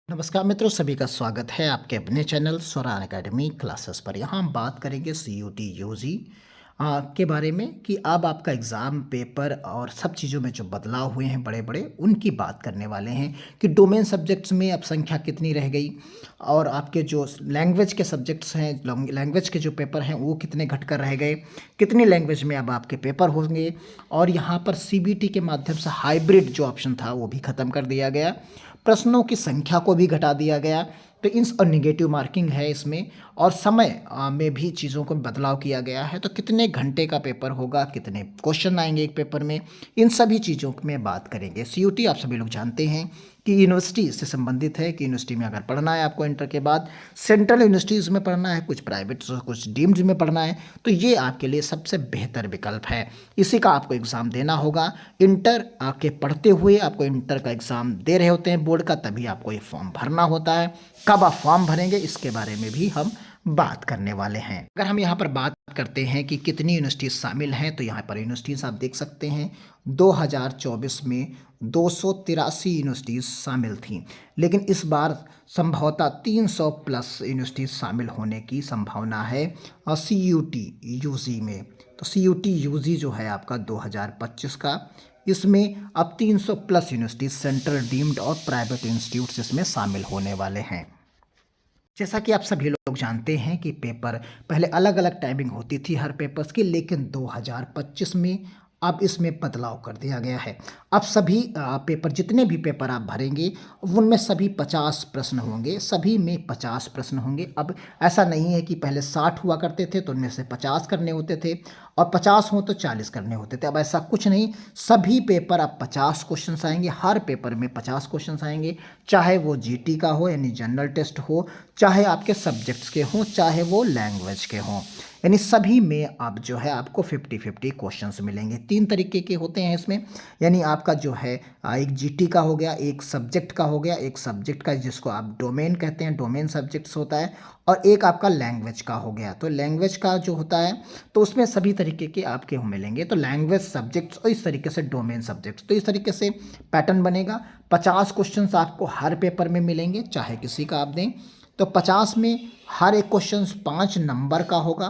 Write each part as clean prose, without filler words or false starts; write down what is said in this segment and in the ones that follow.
नमस्कार मित्रों, सभी का स्वागत है आपके अपने चैनल स्वरान एकेडमी क्लासेस पर। यहाँ हम बात करेंगे सीयूटी यूजी के बारे में कि अब आपका एग्ज़ाम पेपर और सब चीज़ों में जो बदलाव हुए हैं बड़े बड़े, उनकी बात करने वाले हैं कि डोमेन सब्जेक्ट्स में अब संख्या कितनी रह गई और आपके जो लैंग्वेज के सब्जेक्ट्स हैं, लैंग्वेज के जो पेपर हैं वो कितने घटकर रह गए, कितनी लैंग्वेज में अब आपके पेपर होंगे। और यहाँ पर सीबीटी के माध्यम से हाइब्रिड जो ऑप्शन था वो भी ख़त्म कर दिया गया, प्रश्नों की संख्या को भी घटा दिया गया। तो इन और निगेटिव मार्किंग है इसमें, और समय में भी चीज़ों को बदलाव किया गया है। तो कितने घंटे का पेपर होगा, कितने क्वेश्चन आएंगे एक पेपर में, इन सभी चीज़ों में बात करेंगे। सीयूटी आप सभी लोग जानते हैं कि यूनिवर्सिटी से संबंधित है कि यूनिवर्सिटी में अगर पढ़ना है आपको इंटर के बाद, सेंट्रल यूनिवर्सिटीज़ में पढ़ना है, कुछ प्राइवेट कुछ डीम्ड में पढ़ना है, तो ये आपके लिए सबसे बेहतर विकल्प है। इसी का आपको एग्ज़ाम देना होगा। इंटर आके पढ़ते हुए आपको इंटर का एग्ज़ाम दे रहे होते हैं बोर्ड का, तभी आपको ये फॉर्म भरना होता है। कब आप फॉर्म भरेंगे इसके बारे में भी हम बात करने वाले हैं। अगर हम यहाँ पर बात करते हैं कि कितनी यूनिवर्सिटीज़ शामिल हैं, तो यहाँ पर यूनिवर्सिटीज़ आप देख सकते हैं 2024 में 283 यूनिवर्सिटीज़ शामिल थीं, लेकिन इस बार संभवतः 300 प्लस यूनिवर्सिटीज़ शामिल होने की संभावना है सीयूटी यूजी में। तो सीयूटी यूजी जो है आपका 2025 का, इसमें अब 300 प्लस यूनिवर्सिटीज़ सेंट्रल डीम्ड और प्राइवेट इंस्टीट्यूट्स इसमें शामिल होने वाले हैं। जैसा कि आप सभी लोग जानते हैं कि पेपर पहले अलग अलग टाइमिंग होती थी हर पेपर्स की, लेकिन 2025 में अब इसमें बदलाव कर दिया गया है। अब सभी पेपर, जितने भी पेपर आप भरेंगे उनमें सभी 50 प्रश्न होंगे, सभी में 50 प्रश्न होंगे। अब ऐसा नहीं है कि पहले 60 हुआ करते थे तो उनमें से 50 करने होते थे और 50 हो तो 40 करने होते थे। अब ऐसा कुछ नहीं, सभी पेपर अब 50 क्वेश्चन आएंगे, हर पेपर में 50 क्वेश्चन आएंगे, चाहे वो जीटी का हो यानी जनरल टेस्ट हो, चाहे आपके सब्जेक्ट्स के हों, चाहे वो लैंग्वेज के हों, यानी सभी में अब जो है आपको 50-50 क्वेश्चंस मिलेंगे। 3 तरीके के होते हैं इसमें, यानी आपका जो है एक जीटी का हो गया, एक सब्जेक्ट का हो गया, एक सब्जेक्ट का जिसको आप डोमेन कहते हैं, डोमेन सब्जेक्ट्स होता है, और एक आपका लैंग्वेज का हो गया। तो लैंग्वेज का जो होता है तो उसमें सभी तरीके के आपके मिलेंगे, तो लैंग्वेज सब्जेक्ट्स और इस तरीके से डोमेन सब्जेक्ट्स। तो इस तरीके से पैटर्न बनेगा। 50 क्वेश्चन आपको हर पेपर में मिलेंगे, चाहे किसी का आप दें। तो 50 में हर एक क्वेश्चन 5 नंबर का होगा,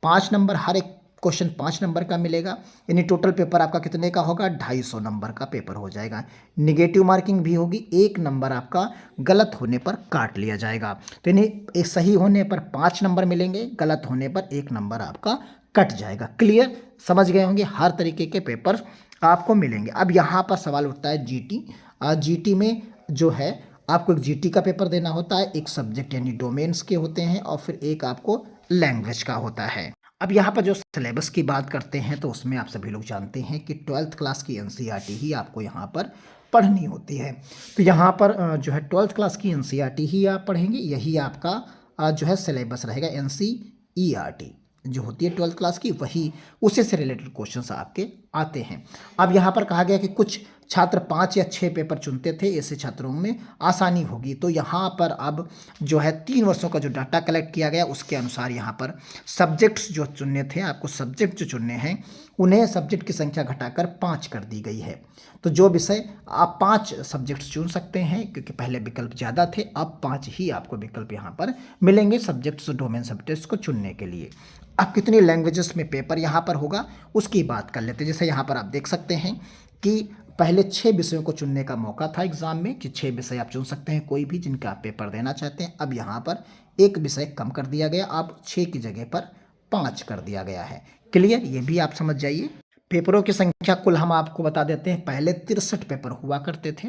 5 नंबर, हर एक क्वेश्चन 5 नंबर का मिलेगा, यानी टोटल पेपर आपका कितने का होगा, 250 नंबर का पेपर हो जाएगा। निगेटिव मार्किंग भी होगी, 1 नंबर आपका गलत होने पर काट लिया जाएगा। तो यानी एक सही होने पर 5 नंबर मिलेंगे, गलत होने पर 1 नंबर आपका कट जाएगा। क्लियर, समझ गए होंगे, हर तरीके के पेपर आपको मिलेंगे। अब यहाँ पर सवाल उठता है जीटी। जीटी में जो है आपको एक जीटी का पेपर देना होता है, एक सब्जेक्ट यानी डोमेन्स के होते हैं, और फिर एक आपको लैंग्वेज का होता है। अब यहाँ पर जो सिलेबस की बात करते हैं तो उसमें आप सभी लोग जानते हैं कि 12th क्लास की एनसीईआरटी ही आपको यहाँ पर पढ़नी होती है। तो यहाँ पर जो है 12th क्लास की एनसीईआरटी ही आप पढ़ेंगे, यही आपका जो है सिलेबस रहेगा। एनसीईआरटी जो होती है 12th क्लास की, वही उसी से रिलेटेड क्वेश्चंस आपके आते हैं। अब यहाँ पर कहा गया कि कुछ छात्र 5 या 6 पेपर चुनते थे, ऐसे छात्रों में आसानी होगी। तो यहाँ पर अब जो है 3 वर्षों का जो डाटा कलेक्ट किया गया उसके अनुसार यहाँ पर सब्जेक्ट्स जो चुनने थे, आपको सब्जेक्ट जो चुनने हैं उन्हें सब्जेक्ट की संख्या घटाकर 5 कर दी गई है। तो जो विषय आप 5 सब्जेक्ट्स चुन सकते हैं, क्योंकि पहले विकल्प ज़्यादा थे, अब 5 ही आपको विकल्प यहाँ पर मिलेंगे सब्जेक्ट्स, डोमेन सब्जेक्ट्स को चुनने के लिए। अब कितनी लैंग्वेजेस में पेपर यहाँ पर होगा उसकी बात कर लेते हैं। जैसे यहाँ पर आप देख सकते हैं कि पहले 6 विषयों को चुनने का मौका था एग्जाम में, कि 6 विषय आप चुन सकते हैं कोई भी जिनका आप पेपर देना चाहते हैं। अब यहाँ पर एक विषय कम कर दिया गया, अब 6 की जगह पर 5 कर दिया गया है। क्लियर, ये भी आप समझ जाइए। पेपरों की संख्या कुल हम आपको बता देते हैं, पहले 63 पेपर हुआ करते थे,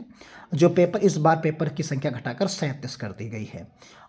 जो पेपर इस बार पेपर की संख्या घटाकर 37 कर दी गई है।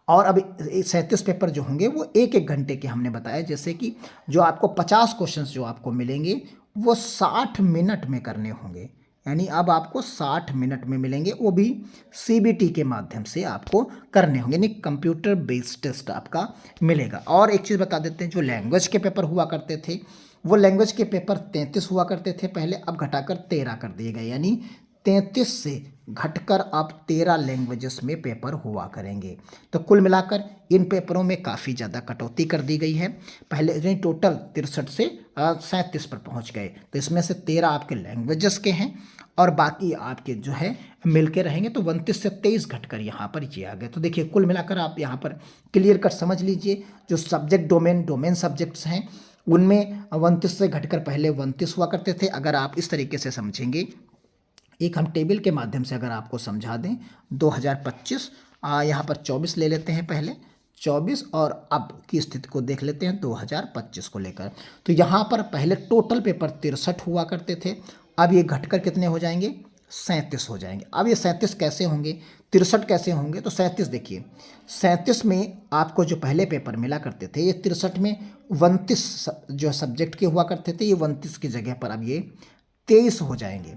और अब 37 पेपर जो होंगे वो एक एक घंटे के हमने बताया। जैसे कि जो आपको 50 क्वेश्चंस जो आपको मिलेंगे वो 60 मिनट में करने होंगे, यानी अब आपको 60 मिनट में मिलेंगे, वो भी सीबीटी के माध्यम से आपको करने होंगे, यानी कंप्यूटर बेस्ड टेस्ट आपका मिलेगा। और एक चीज़ बता देते हैं, जो लैंग्वेज के पेपर हुआ करते थे वो लैंग्वेज के पेपर 33 हुआ करते थे पहले, अब घटाकर 13 कर दिए गए, यानी 33 से घटकर अब 13 लैंग्वेजेस में पेपर हुआ करेंगे। तो कुल मिलाकर इन पेपरों में काफ़ी ज़्यादा कटौती कर दी गई है। पहले टोटल 63 से 37 पर पहुंच गए, तो इसमें से 13 आपके लैंग्वेजेस के हैं और बाकी आपके जो है मिल के रहेंगे, तो 29 से 23 घटकर यहाँ पर ये आ गए। तो देखिए कुल मिलाकर आप यहाँ पर क्लियर कट समझ लीजिए, जो सब्जेक्ट डोमेन सब्जेक्ट्स हैं उनमें 29 से घटकर पहले 29 हुआ करते थे। अगर आप इस तरीके से समझेंगे, एक हम टेबल के माध्यम से अगर आपको समझा दें, 2025 यहाँ पर 24 ले लेते हैं पहले, 24 और अब की स्थिति को देख लेते हैं 2025 को लेकर। तो यहाँ पर पहले टोटल पेपर 63 हुआ करते थे, अब ये घटकर कितने हो जाएंगे, 37 हो जाएंगे। अब ये 37 कैसे होंगे, 63 कैसे होंगे, तो 37 देखिए, 37 में आपको जो पहले पेपर मिला करते थे, ये 63 में 29 जो सब्जेक्ट के हुआ करते थे, ये 29 की जगह पर अब ये 23 हो जाएंगे।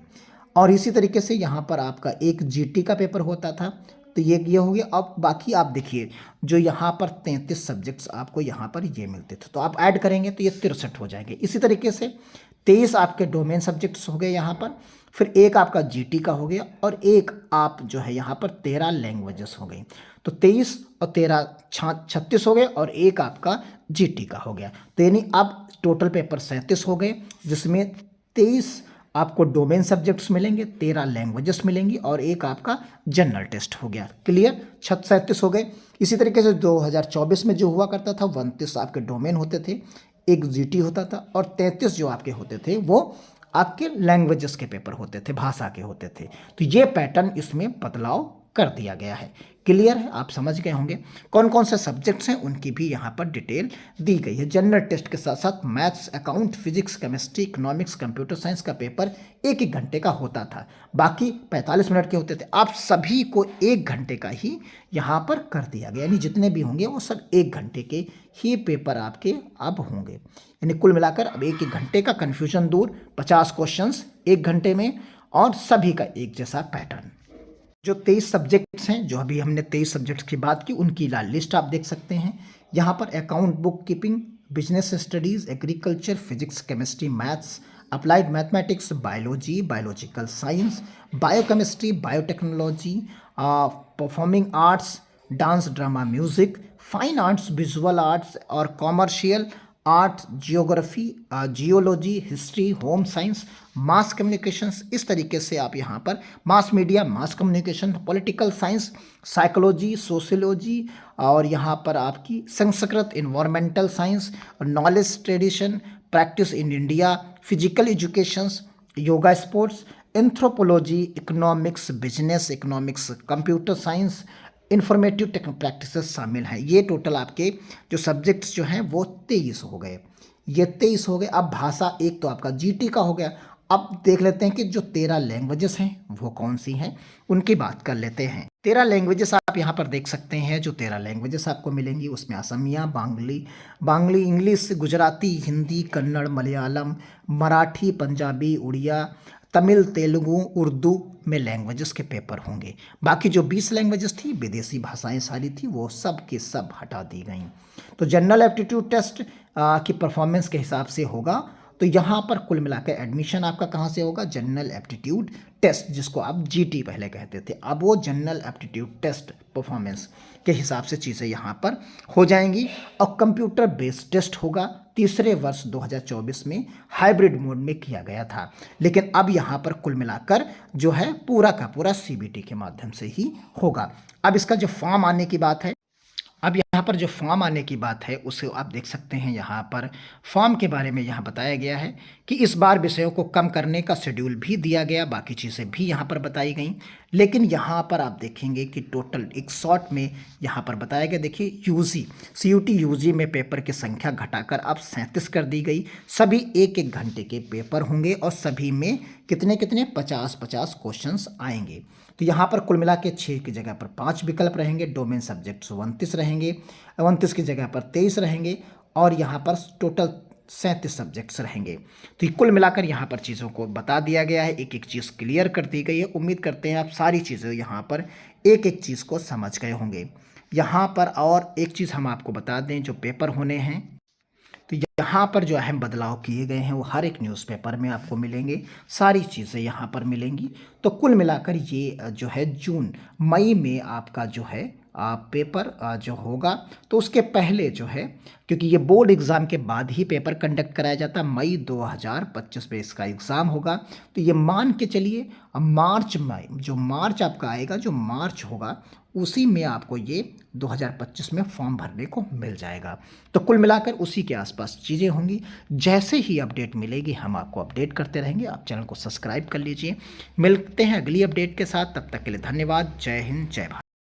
और इसी तरीके से यहाँ पर आपका एक जीटी का पेपर होता था, तो ये हो गया। अब बाकी आप देखिए, जो यहाँ पर 33 सब्जेक्ट्स आपको यहाँ पर ये मिलते थे, तो आप ऐड करेंगे तो ये 63 हो जाएंगे। इसी तरीके से 23 आपके डोमेन सब्जेक्ट्स हो गए यहाँ पर, फिर एक आपका जीटी का हो गया, और एक आप जो है यहाँ पर 13 लैंग्वेजेस हो गई। तो 23 और 13 36 हो गए, और एक आपका जीटी का हो गया। तो यानी अब टोटल पेपर 37 हो गए, जिसमें 23 आपको डोमेन सब्जेक्ट्स मिलेंगे, 13 लैंग्वेजेस मिलेंगी, और एक आपका जनरल टेस्ट हो गया। क्लियर, 37 हो गए। इसी तरीके से 2024 में जो हुआ करता था, 29 आपके डोमेन होते थे, एक जीटी होता था, और 33 जो आपके होते थे वो आपके लैंग्वेजेस के पेपर होते थे, भाषा के होते थे। तो ये पैटर्न इसमें बदलाव कर दिया गया है। क्लियर है, आप समझ गए होंगे। कौन कौन से सब्जेक्ट्स हैं उनकी भी यहाँ पर डिटेल दी गई है। जनरल टेस्ट के साथ साथ maths, account, physics, chemistry, economics, computer science का पेपर 1-1 घंटे का होता था, बाकी 45 मिनट के होते थे। आप सभी को 1 घंटे का ही यहाँ पर कर दिया गया, यानी जितने भी होंगे वो सब 1 घंटे के ही पेपर आपके अब होंगे। यानी कुल मिलाकर अब 1-1 घंटे का कन्फ्यूजन दूर, 50 क्वेश्चंस 1 घंटे में, और सभी का एक जैसा पैटर्न। जो 23 सब्जेक्ट्स हैं, जो अभी हमने 23 सब्जेक्ट्स की बात की, उनकी लिस्ट आप देख सकते हैं यहाँ पर। Account, book keeping, business studies, agriculture, physics, chemistry, maths, applied mathematics, biology, biological science, biochemistry, biotechnology, performing arts, dance, drama, music, fine arts, visual arts, और commercial art, geography, geology, history, home science, mass communications. इस तरीके से आप यहाँ पर mass media, mass communication, political science, psychology, sociology, और यहाँ पर आपकी Sanskrit, environmental science, knowledge tradition, practice in India, physical educations, yoga, sports, anthropology, economics, business economics, computer science, informative technique practices शामिल हैं। ये टोटल आपके जो सब्जेक्ट्स जो हैं वो 23 हो गए, ये 23 हो गए। अब भाषा एक तो आपका जीटी का हो गया। अब देख लेते हैं कि जो 13 लैंग्वेजेस हैं वो कौन सी हैं, उनकी बात कर लेते हैं। 13 लैंग्वेजेस आप यहाँ पर देख सकते हैं। जो 13 लैंग्वेजेस आपको मिलेंगी उसमें असमिया, बांग्ली, इंग्लिश, गुजराती, हिंदी, कन्नड़, मलयालम, मराठी, पंजाबी, उड़िया, तमिल, तेलुगु, उर्दू में लैंग्वेजेस के पेपर होंगे। बाकी जो 20 लैंग्वेजेस थी, विदेशी भाषाएं सारी थी, वो सब की सब हटा दी गई। तो जनरल एप्टीट्यूड टेस्ट की परफॉर्मेंस के हिसाब से होगा। तो यहाँ पर कुल मिलाकर एडमिशन आपका कहाँ से होगा, जनरल एप्टीट्यूड टेस्ट, जिसको आप जीटी पहले कहते थे, अब वो जनरल एप्टीट्यूड टेस्ट परफॉर्मेंस के हिसाब से चीज़ें यहाँ पर हो जाएंगी। और कंप्यूटर बेस्ड टेस्ट होगा, तीसरे वर्ष 2024 में हाइब्रिड मोड में किया गया था, लेकिन अब यहाँ पर कुल मिलाकर जो है पूरा का पूरा सीबीटी के माध्यम से ही होगा। अब इसका जो फॉर्म आने की बात है, अब यहाँ पर जो फॉर्म आने की बात है उसे आप देख सकते हैं। यहाँ पर फॉर्म के बारे में यहाँ बताया गया है कि इस बार विषयों को कम करने का शेड्यूल भी दिया गया, बाकी चीज़ें भी यहाँ पर बताई गई। लेकिन यहाँ पर आप देखेंगे कि टोटल एक शॉर्ट में यहाँ पर बताया गया। देखिए यूजी सीयूटी यूजी में पेपर की संख्या घटाकर अब 37 कर दी गई। सभी 1-1 घंटे के पेपर होंगे, और सभी में कितने 50-50 क्वेश्चंस आएंगे। तो यहाँ पर कुल मिला के 6 की जगह पर 5 विकल्प रहेंगे। डोमेन सब्जेक्ट्स 29 रहेंगे, 29 की जगह पर 23 रहेंगे, और यहाँ पर टोटल 37 सब्जेक्ट्स रहेंगे। तो कुल मिलाकर यहाँ पर चीज़ों को बता दिया गया है, एक एक चीज़ क्लियर कर दी गई है। उम्मीद करते हैं आप सारी चीज़ें यहाँ पर एक एक चीज़ को समझ गए होंगे। यहाँ पर और एक चीज़ हम आपको बता दें, जो पेपर होने हैं, तो यहाँ पर जो अहम बदलाव किए गए हैं वो हर एक न्यूज़पेपर में आपको मिलेंगे, सारी चीज़ें यहाँ पर मिलेंगी। तो कुल मिलाकर ये जो है जून मई में आपका जो है पेपर जो होगा, तो उसके पहले जो है, क्योंकि ये बोर्ड एग्ज़ाम के बाद ही पेपर कंडक्ट कराया जाता है, मई 2025 में इसका एग्ज़ाम होगा। तो ये मान के चलिए अब मार्च में, जो मार्च आपका आएगा, जो मार्च होगा उसी में आपको ये 2025 में फॉर्म भरने को मिल जाएगा। तो कुल मिलाकर उसी के आसपास चीज़ें होंगी। जैसे ही अपडेट मिलेगी हम आपको अपडेट करते रहेंगे। आप चैनल को सब्सक्राइब कर लीजिए। मिलते हैं अगली अपडेट के साथ, तब तक के लिए धन्यवाद। जय हिंद, जय भारत।